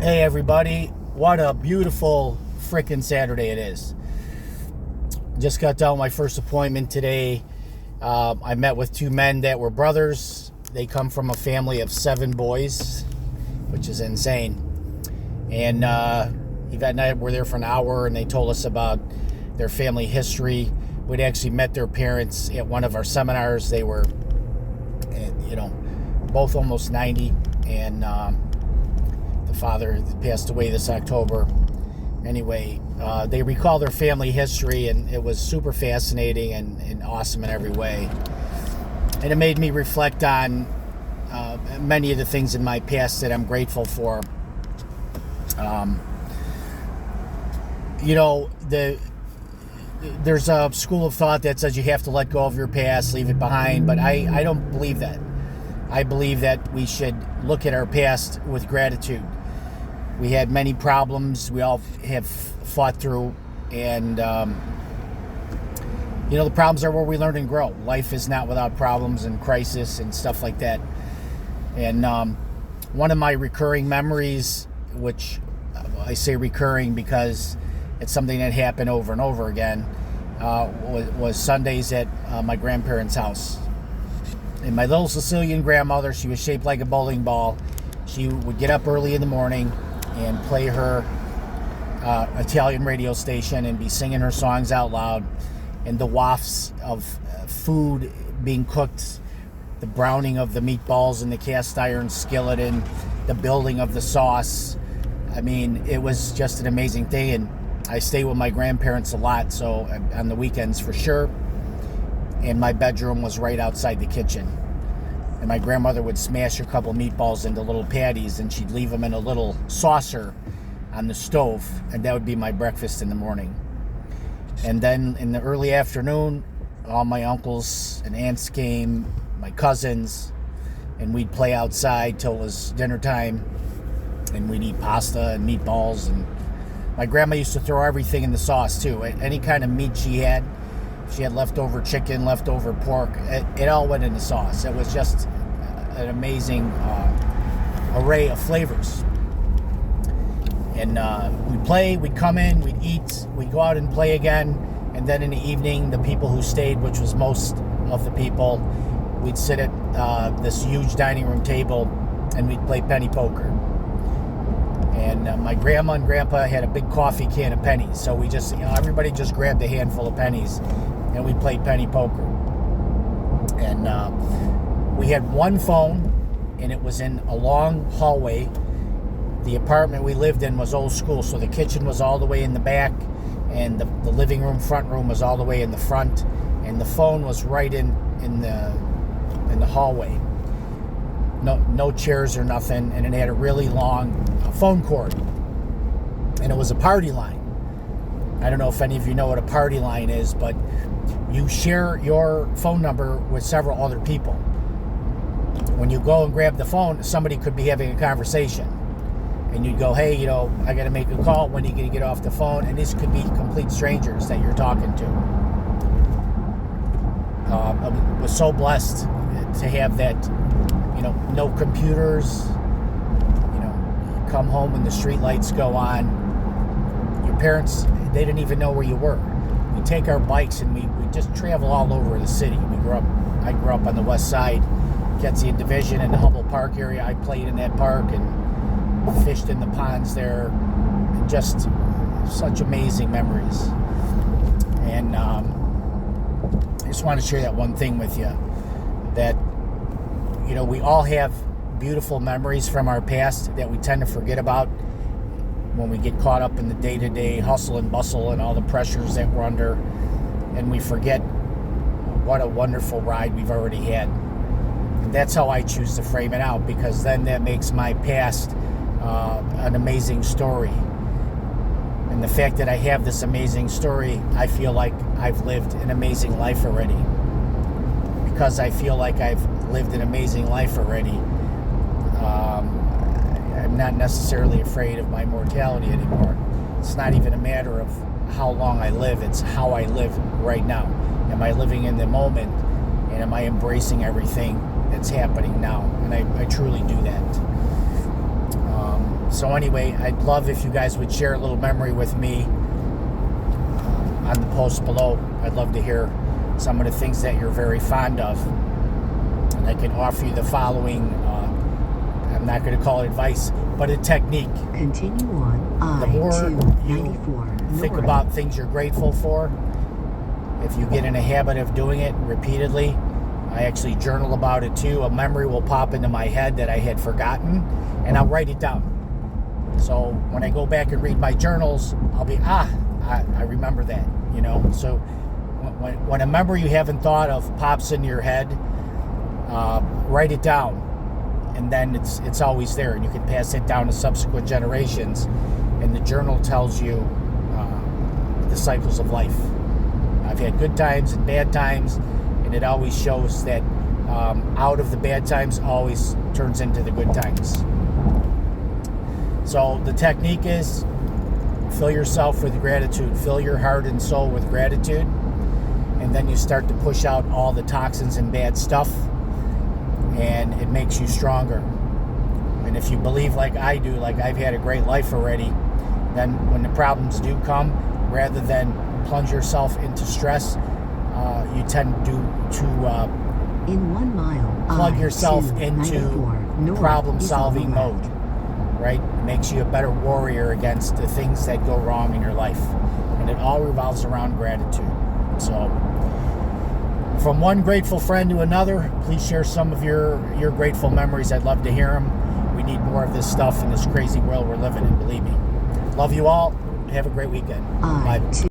Hey everybody, what a beautiful freaking Saturday it is. Just got done with my first appointment today. I met with two men that were brothers. They come from a family of 7 boys, which is insane. And Yvette and I were there for an hour, and they told us about their family history. We'd actually met their parents at one of our seminars. They were, both almost 90, and the father passed away this October. Anyway, they recall their family history, and it was super fascinating and awesome in every way. And it made me reflect on many of the things in my past that I'm grateful for. There's a school of thought that says you have to let go of your past, leave it behind, but I don't believe that. I believe that we should look at our past with gratitude. We had many problems we all have fought through, and the problems are where we learn and grow. Life is not without problems and crisis and stuff like that. And one of my recurring memories, which I say recurring because it's something that happened over and over again, was Sundays at my grandparents' house. And my little Sicilian grandmother, she was shaped like a bowling ball. She would get up early in the morning and play her Italian radio station and be singing her songs out loud. And the wafts of food being cooked, the browning of the meatballs in the cast iron skillet, and the building of the sauce. I mean, it was just an amazing thing. And I stay with my grandparents a lot, so on the weekends for sure. And my bedroom was right outside the kitchen. And my grandmother would smash a couple meatballs into little patties, and she'd leave them in a little saucer on the stove, and that would be my breakfast in the morning. And then in the early afternoon, all my uncles and aunts came, my cousins, and we'd play outside till it was dinner time, and we'd eat pasta and meatballs. And my grandma used to throw everything in the sauce too. Any kind of meat she had leftover chicken, leftover pork, it all went in the sauce. It was just an amazing array of flavors. And we'd play, we'd come in, we'd eat, we'd go out and play again, and then in the evening, the people who stayed, which was most of the people, we'd sit at this huge dining room table, and we'd play penny poker. And my grandma and grandpa had a big coffee can of pennies, so we just, everybody just grabbed a handful of pennies, and we played penny poker. And we had one phone, and it was in a long hallway. The apartment we lived in was old school, so the kitchen was all the way in the back, and the living room, front room was all the way in the front, and the phone was right in the hallway. No chairs or nothing, and it had a really long phone cord, and it was a party line. I don't know if any of you know what a party line is, but you share your phone number with several other people. When you go and grab the phone, somebody could be having a conversation, and you'd go, hey, I got to make a call. When are you going to get off the phone? And these could be complete strangers that you're talking to. I was so blessed to have that. No computers. You come home and the street lights go on. Your parents, they didn't even know where you were. We take our bikes and we just travel all over the city. I grew up on the west side, Ketzian Division in the Humboldt Park area. I played in that park and fished in the ponds there. Just such amazing memories. And I just want to share that one thing with you, that we all have beautiful memories from our past that we tend to forget about when we get caught up in the day-to-day hustle and bustle and all the pressures that we're under, and we forget what a wonderful ride we've already had. And that's how I choose to frame it out, because then that makes my past an amazing story. And the fact that I have this amazing story, I feel like I've lived an amazing life already. Because I feel like I've lived an amazing life already, I'm not necessarily afraid of my mortality anymore. It's not even a matter of how long I live, it's how I live right now. Am I living in the moment, and am I embracing everything that's happening now? And I truly do that. So anyway, I'd love if you guys would share a little memory with me on the post below. I'd love to hear some of the things that you're very fond of. And I can offer you the following, I'm not going to call it advice, but a technique. Continue on The more I-294 you think north. about things you're grateful for, if you get in a habit of doing it repeatedly, I actually journal about it too. A memory will pop into my head that I had forgotten, and I'll write it down. So when I go back and read my journals, I'll be, I remember that, you know. So when a memory you haven't thought of pops into your head, write it down, and then it's always there, and you can pass it down to subsequent generations. And the journal tells you the cycles of life. I've had good times and bad times, and it always shows that out of the bad times always turns into the good times. So the technique is fill yourself with gratitude. Fill your heart and soul with gratitude, and then you start to push out all the toxins and bad stuff, and it makes you stronger. And if you believe like I do, like I've had a great life already, then when the problems do come, rather than plunge yourself into stress, you tend to In 1 mile, plug yourself into I-294 north problem-solving is on the mode, left. right? It makes you a better warrior against the things that go wrong in your life. And it all revolves around gratitude. So, from one grateful friend to another, please share some of your grateful memories. I'd love to hear them. We need more of this stuff in this crazy world we're living in, believe me. Love you all. Have a great weekend. Bye.